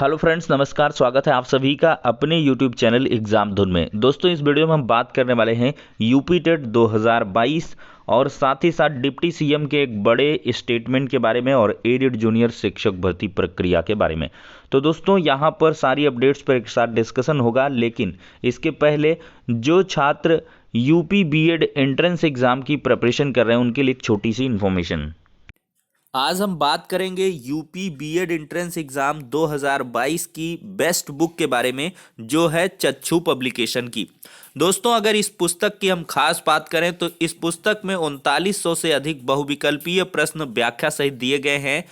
Hello friends, नमस्कार। स्वागत है आप सभी का अपने यूट्यूब चैनल एग्जाम धुन में। दोस्तों, इस वीडियो में हम बात करने वाले हैं यूपी टेट 2022 और साथ ही साथ डिप्टी सीएम के एक बड़े स्टेटमेंट के बारे में और एडेड जूनियर शिक्षक भर्ती प्रक्रिया के बारे में। तो दोस्तों, यहाँ पर सारी अपडेट्स पर एक साथ डिस्कशन होगा, लेकिन इसके पहले जो छात्र यूपी बीएड एंट्रेंस एग्जाम की प्रिपरेशन कर रहे हैं उनके लिए एक छोटी सी इन्फॉर्मेशन। आज हम बात करेंगे यूपी बीएड एंट्रेंस एग्जाम 2022 की बेस्ट बुक के बारे में, जो है चक्षु पब्लिकेशन की। दोस्तों, अगर इस पुस्तक की हम खास बात करें तो इस पुस्तक में 3900 से अधिक बहुविकल्पीय प्रश्न व्याख्या सहित दिए गए हैं।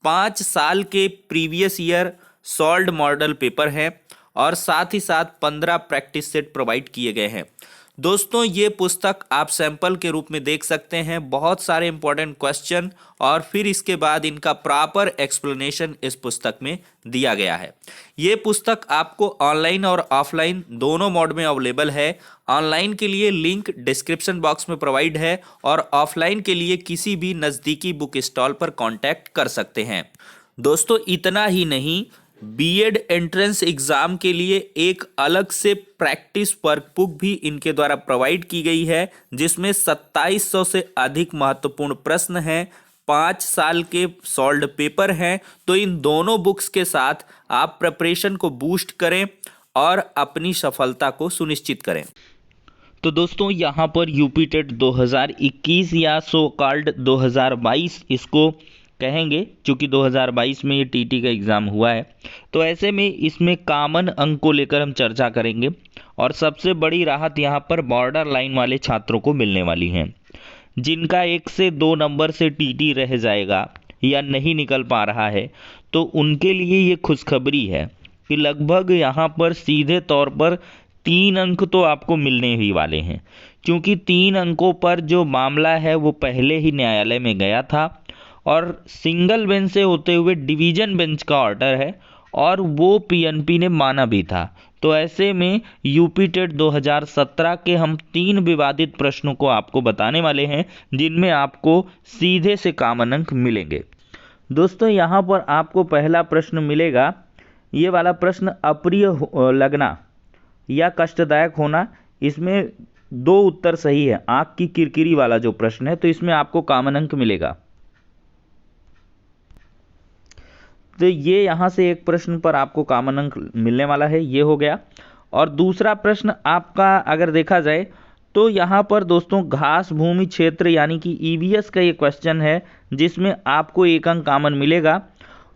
5 साल के previous year solved model paper हैं और साथ ही साथ 15 प्रैक्टिस सेट प्रोवाइड किए गए हैं। दोस्तों, ये पुस्तक आप सैंपल के रूप में देख सकते हैं। बहुत सारे इंपॉर्टेंट क्वेश्चन और फिर इसके बाद इनका प्रॉपर एक्सप्लेनेशन इस पुस्तक में दिया गया है। ये पुस्तक आपको ऑनलाइन और ऑफलाइन दोनों मोड में अवेलेबल है। ऑनलाइन के लिए लिंक डिस्क्रिप्शन बॉक्स में प्रोवाइड है और ऑफलाइन के लिए किसी भी नज़दीकी बुक स्टॉल पर कॉन्टैक्ट कर सकते हैं। दोस्तों, इतना ही नहीं, बीएड एंट्रेंस एग्जाम के लिए एक अलग से प्रैक्टिस वर्कबुक भी इनके द्वारा प्रोवाइड की गई है, जिसमें 2700 से अधिक महत्वपूर्ण प्रश्न हैं, 5 साल के सॉल्व्ड पेपर हैं। तो इन दोनों बुक्स के साथ आप प्रिपरेशन को बूस्ट करें और अपनी सफलता को सुनिश्चित करें। तो दोस्तों, यहाँ पर यूपी टेट 2021 या सो कॉल्ड 2022 इसको कहेंगे, क्योंकि 2022 में ये टीटी का एग्ज़ाम हुआ है। तो ऐसे में इसमें कॉमन अंक को लेकर हम चर्चा करेंगे और सबसे बड़ी राहत यहाँ पर बॉर्डर लाइन वाले छात्रों को मिलने वाली है, जिनका 1 से 2 नंबर से टीटी रह जाएगा या नहीं निकल पा रहा है। तो उनके लिए ये खुशखबरी है कि लगभग यहाँ पर सीधे तौर पर 3 अंक तो आपको मिलने ही वाले हैं, क्योंकि 3 अंकों पर जो मामला है वो पहले ही न्यायालय में गया था और सिंगल बेंच से होते हुए डिवीजन बेंच का ऑर्डर है और वो पीएनपी ने माना भी था। तो ऐसे में यूपी टेट 2017 के हम 3 विवादित प्रश्नों को आपको बताने वाले हैं, जिनमें आपको सीधे से कॉमन अंक मिलेंगे। दोस्तों, यहाँ पर आपको पहला प्रश्न मिलेगा, ये वाला प्रश्न अप्रिय लगना या कष्टदायक होना। इसमें 2 उत्तर सही है। आँख की किरकिरी वाला जो प्रश्न है, तो इसमें आपको कॉमन अंक मिलेगा। तो ये यहाँ से एक प्रश्न पर आपको कॉमन अंक मिलने वाला है, ये हो गया। और दूसरा प्रश्न आपका अगर देखा जाए तो यहाँ पर दोस्तों घास भूमि क्षेत्र यानी कि ईवीएस का ये क्वेश्चन है, जिसमें आपको 1 अंक कॉमन मिलेगा।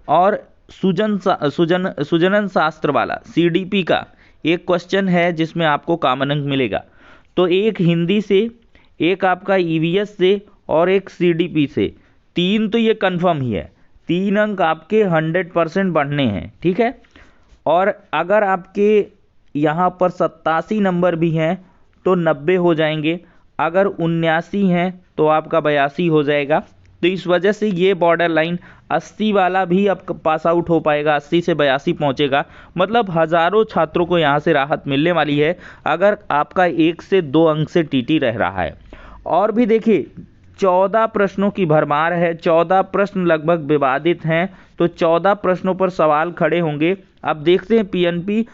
और सुजनन शास्त्र वाला सीडीपी का एक क्वेश्चन है, जिसमें आपको कॉमन अंक मिलेगा। तो एक हिंदी से, एक आपका ईवीएस से और एक सीडीपी से, 3 तो ये कन्फर्म ही है। 3 अंक आपके 100% बढ़ने हैं, ठीक है। और अगर आपके यहाँ पर 87 नंबर भी हैं तो 90 हो जाएंगे। अगर 79 हैं तो आपका 82 हो जाएगा। तो इस वजह से ये बॉर्डर लाइन 80 वाला भी अब पास आउट हो पाएगा, 80 से 82 पहुँचेगा। मतलब हज़ारों छात्रों को यहाँ से राहत मिलने वाली है अगर आपका 1 से 2 अंक से टीटी रह रहा है। और भी देखिए, 14 प्रश्नों की भरमार है, 14 प्रश्न लगभग विवादित हैं, तो 14 प्रश्नों पर सवाल खड़े होंगे। अब देखते हैं पीएनपी,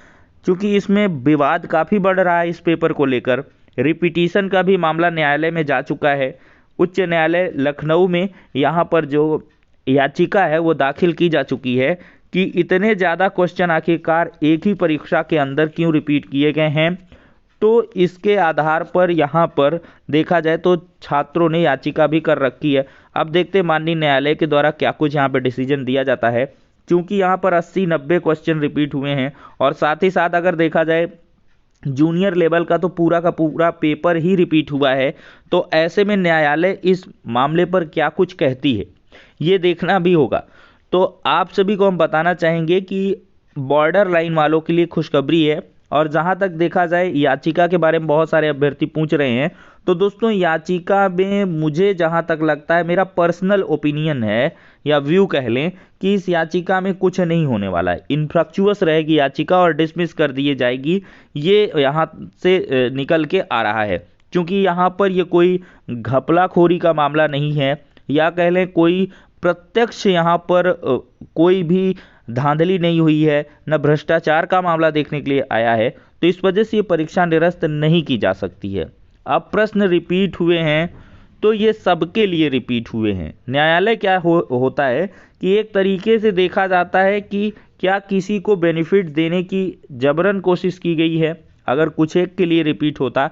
चूंकि इसमें विवाद काफ़ी बढ़ रहा है इस पेपर को लेकर, रिपीटिशन का भी मामला न्यायालय में जा चुका है। उच्च न्यायालय लखनऊ में यहाँ पर जो याचिका है वो दाखिल की जा चुकी है कि इतने ज़्यादा क्वेश्चन आखिरकार एक ही परीक्षा के अंदर क्यों रिपीट किए गए हैं। तो इसके आधार पर यहाँ पर देखा जाए तो छात्रों ने याचिका भी कर रखी है। अब देखते हैं माननीय न्यायालय के द्वारा क्या कुछ यहाँ पर डिसीजन दिया जाता है, क्योंकि यहाँ पर 80-90 क्वेश्चन रिपीट हुए हैं। और साथ ही साथ अगर देखा जाए जूनियर लेवल का तो पूरा का पूरा पेपर ही रिपीट हुआ है। तो ऐसे में न्यायालय इस मामले पर क्या कुछ कहती है, ये देखना भी होगा। तो आप सभी को हम बताना चाहेंगे कि बॉर्डर लाइन वालों के लिए खुशखबरी है। और जहां तक देखा जाए याचिका के बारे में बहुत सारे अभ्यर्थी पूछ रहे हैं, तो दोस्तों याचिका में मुझे जहां तक लगता है, मेरा पर्सनल ओपिनियन है या व्यू कह लें, कि इस याचिका में कुछ नहीं होने वाला है। इनफ्रक्चुअस रहेगी याचिका और डिसमिस कर दी जाएगी, ये यहाँ से निकल के आ रहा है। क्योंकि यहाँ पर ये कोई घपलाखोरी का मामला नहीं है, या कह लें कोई प्रत्यक्ष यहाँ पर कोई भी धांधली नहीं हुई है, न भ्रष्टाचार का मामला देखने के लिए आया है, तो इस वजह से ये परीक्षा निरस्त नहीं की जा सकती है। अब प्रश्न रिपीट हुए हैं तो ये सबके लिए रिपीट हुए हैं। न्यायालय क्या होता है कि एक तरीके से देखा जाता है कि क्या किसी को बेनिफिट देने की जबरन कोशिश की गई है। अगर कुछ एक के लिए रिपीट होता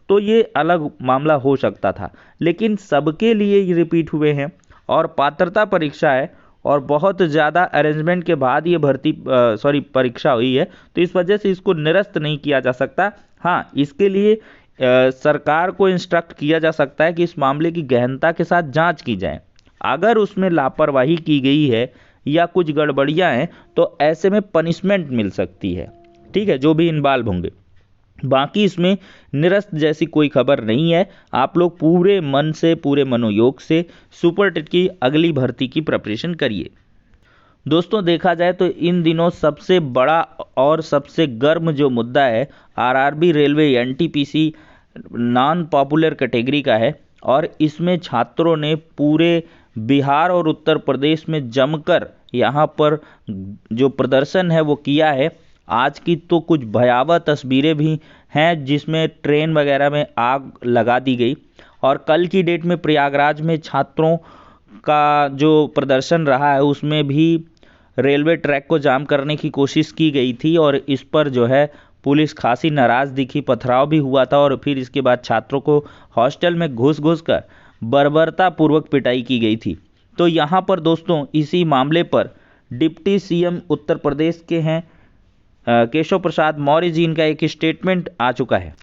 तो ये अलग मामला हो सकता था, लेकिन सबके लिए ये रिपीट हुए हैं और पात्रता परीक्षा है और बहुत ज़्यादा अरेंजमेंट के बाद ये परीक्षा हुई है, तो इस वजह से इसको निरस्त नहीं किया जा सकता। हाँ, इसके लिए सरकार को इंस्ट्रक्ट किया जा सकता है कि इस मामले की गहनता के साथ जांच की जाए। अगर उसमें लापरवाही की गई है या कुछ गड़बड़ियां हैं तो ऐसे में पनिशमेंट मिल सकती है, ठीक है, जो भी इन्वॉल्व होंगे। बाकी इसमें निरस्त जैसी कोई खबर नहीं है। आप लोग पूरे मन से, पूरे मनोयोग से सुपर टेट की अगली भर्ती की प्रिपरेशन करिए। दोस्तों, देखा जाए तो इन दिनों सबसे बड़ा और सबसे गर्म जो मुद्दा है RRB railway NTPC non popular category का है और इसमें छात्रों ने पूरे बिहार और उत्तर प्रदेश में जमकर यहाँ पर जो प्रदर्शन है वो किया है। आज की तो कुछ भयावह तस्वीरें भी हैं जिसमें ट्रेन वगैरह में आग लगा दी गई और कल की डेट में प्रयागराज में छात्रों का जो प्रदर्शन रहा है उसमें भी रेलवे ट्रैक को जाम करने की कोशिश की गई थी और इस पर जो है पुलिस खासी नाराज़ दिखी, पथराव भी हुआ था और फिर इसके बाद छात्रों को हॉस्टल में घुस कर बर्बरतापूर्वक पिटाई की गई थी। तो यहाँ पर दोस्तों इसी मामले पर डिप्टी सीएम उत्तर प्रदेश के हैं केशव प्रसाद मौर्य जी, इनका एक स्टेटमेंट आ चुका है।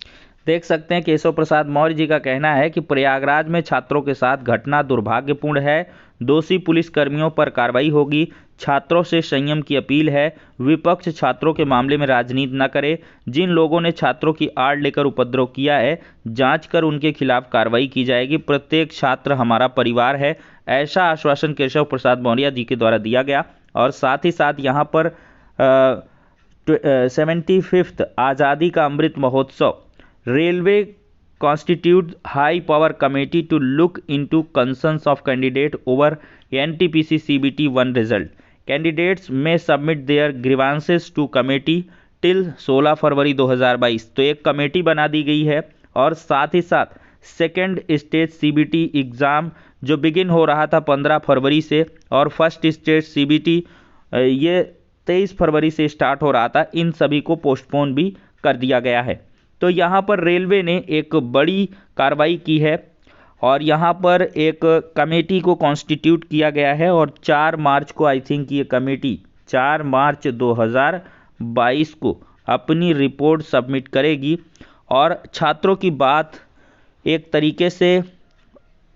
देख सकते हैं केशव प्रसाद मौर्य जी का कहना है कि प्रयागराज में छात्रों के साथ घटना दुर्भाग्यपूर्ण है, दोषी पुलिस कर्मियों पर कार्रवाई होगी, छात्रों से संयम की अपील है, विपक्ष छात्रों के मामले में राजनीति न करे, जिन लोगों ने छात्रों की आड़ लेकर उपद्रव किया है जांच कर उनके खिलाफ कार्रवाई की जाएगी, प्रत्येक छात्र हमारा परिवार है, ऐसा आश्वासन केशव प्रसाद मौर्य जी के द्वारा दिया गया। और साथ ही साथ यहाँ पर 75th आज़ादी का Amrit Mahotsav, railway constitute high power committee to look into concerns of candidate over NTPC CBT 1 result. Candidates may submit their grievances to committee till 16 फरवरी 2022। तो एक कमेटी बना दी गई है और साथ ही साथ सेकेंड स्टेज CBT एग्ज़ाम जो बिगिन हो रहा था 15 फरवरी से और फर्स्ट स्टेज CBT ये 23 फरवरी से स्टार्ट हो रहा था, इन सभी को पोस्टपोन भी कर दिया गया है। तो यहाँ पर रेलवे ने एक बड़ी कार्रवाई की है और यहाँ पर एक कमेटी को कॉन्स्टिट्यूट किया गया है और 4 मार्च को आई थिंक ये कमेटी 4 मार्च 2022 को अपनी रिपोर्ट सबमिट करेगी और छात्रों की बात एक तरीके से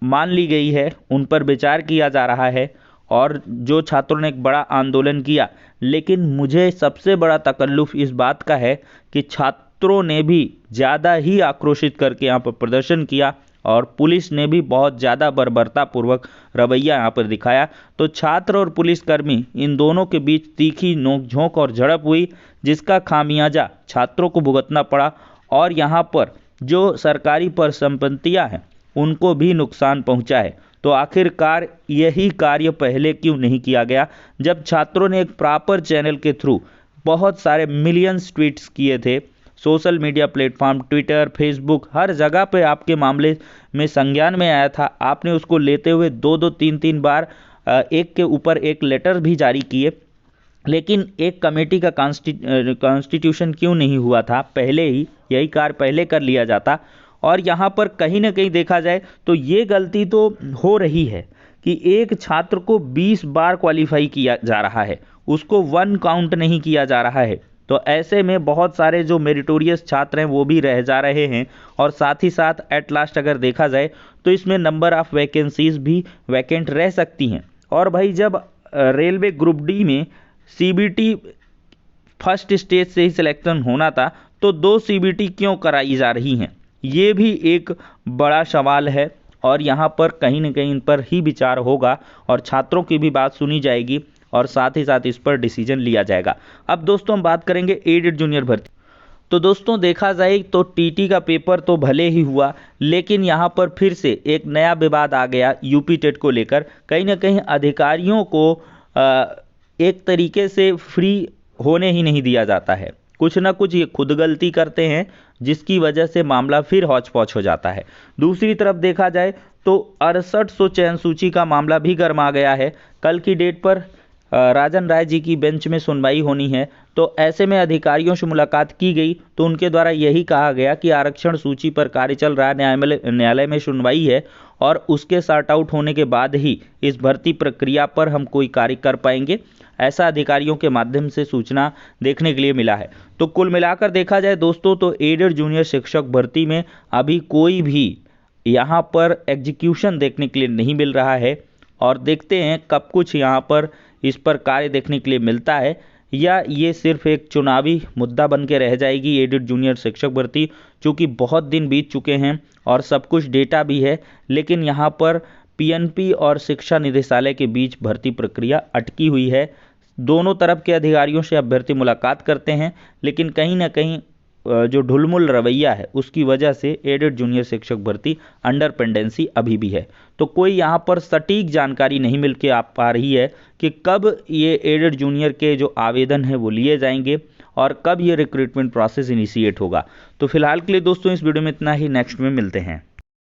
मान ली गई है, उन पर विचार किया जा रहा है और जो छात्रों ने एक बड़ा आंदोलन किया, लेकिन मुझे सबसे बड़ा तकल्लुफ़ इस बात का है कि छात्रों ने भी ज़्यादा ही आक्रोशित करके यहाँ पर प्रदर्शन किया और पुलिस ने भी बहुत ज़्यादा बर्बरतापूर्वक रवैया यहाँ पर दिखाया। तो छात्र और पुलिसकर्मी इन दोनों के बीच तीखी नोकझोंक और झड़प हुई जिसका खामियाजा छात्रों को भुगतना पड़ा और यहाँ पर जो सरकारी परिसंपत्तियाँ हैं उनको भी नुकसान पहुँचा है। तो आखिरकार यही कार्य पहले क्यों नहीं किया गया, जब छात्रों ने एक प्रॉपर चैनल के थ्रू बहुत सारे मिलियंस ट्वीट्स किए थे, social media platform Twitter, Facebook, हर जगह पे आपके मामले में संज्ञान में आया था, आपने उसको लेते हुए 2-2, 3-3 बार एक के ऊपर एक लेटर भी जारी किए, लेकिन एक कमेटी का कॉन्स्टिट्यूशन क्यों नहीं हुआ था पहले ही, यही कार्य पहले कर लिया जाता। और यहाँ पर कहीं ना कहीं देखा जाए तो ये गलती तो हो रही है कि एक छात्र को 20 बार क्वालिफाई किया जा रहा है, उसको 1 काउंट नहीं किया जा रहा है। तो ऐसे में बहुत सारे जो मेरिटोरियस छात्र हैं वो भी रह जा रहे हैं और साथ ही साथ एट लास्ट अगर देखा जाए तो इसमें नंबर ऑफ़ वैकेंसीज भी वैकेंट रह सकती हैं। और भाई जब रेलवे ग्रुप डी में CBT फर्स्ट स्टेज से ही सिलेक्शन होना था तो 2 CBT क्यों कराई जा रही हैं, ये भी एक बड़ा सवाल है और यहाँ पर कहीं न कहीं इन पर ही विचार होगा और छात्रों की भी बात सुनी जाएगी और साथ ही साथ इस पर डिसीजन लिया जाएगा। अब दोस्तों हम बात करेंगे एडेड जूनियर भर्ती। तो दोस्तों देखा जाए तो TT का पेपर तो भले ही हुआ, लेकिन यहाँ पर फिर से एक नया विवाद आ गया यूपी टेट को लेकर। कहीं ना कहीं अधिकारियों को एक तरीके से फ्री होने ही नहीं दिया जाता है। कुछ ना कुछ ये खुद गलती करते हैं, जिसकी वजह से मामला फिर हौच पौच हो जाता है। दूसरी तरफ देखा जाए तो 6800 चयन सूची का मामला भी गर्मा गया है। कल की डेट पर राजन राय जी की बेंच में सुनवाई होनी है, तो ऐसे में अधिकारियों से मुलाकात की गई तो उनके द्वारा यही कहा गया कि आरक्षण सूची पर कार्य चल रहा है, न्यायालय में सुनवाई है और उसके सॉर्ट आउट होने के बाद ही इस भर्ती प्रक्रिया पर हम कोई कार्य कर पाएंगे, ऐसा अधिकारियों के माध्यम से सूचना देखने के लिए मिला है। तो कुल मिलाकर देखा जाए दोस्तों, तो एडेड जूनियर शिक्षक भर्ती में अभी कोई भी यहाँ पर एग्जीक्यूशन देखने के लिए नहीं मिल रहा है और देखते हैं कब कुछ यहाँ पर इस पर कार्य देखने के लिए मिलता है, या ये सिर्फ एक चुनावी मुद्दा बन के रह जाएगी एडेड जूनियर शिक्षक भर्ती। चूँकि बहुत दिन बीत चुके हैं और सब कुछ डेटा भी है, लेकिन यहाँ पर पीएनपी और शिक्षा निदेशालय के बीच भर्ती प्रक्रिया अटकी हुई है। दोनों तरफ के अधिकारियों से अभ्यर्थी मुलाकात करते हैं, लेकिन कहीं ना कहीं जो ढुलमुल रवैया है उसकी वजह से एडेड जूनियर शिक्षक भर्ती अंडर पेंडेंसी अभी भी है। तो कोई यहाँ पर सटीक जानकारी नहीं मिल के आ पा रही है कि कब ये एडेड जूनियर के जो आवेदन है वो लिए जाएंगे और कब ये रिक्रूटमेंट प्रोसेस इनिशिएट होगा। तो फिलहाल के लिए दोस्तों इस वीडियो में इतना ही, नेक्स्ट में मिलते हैं।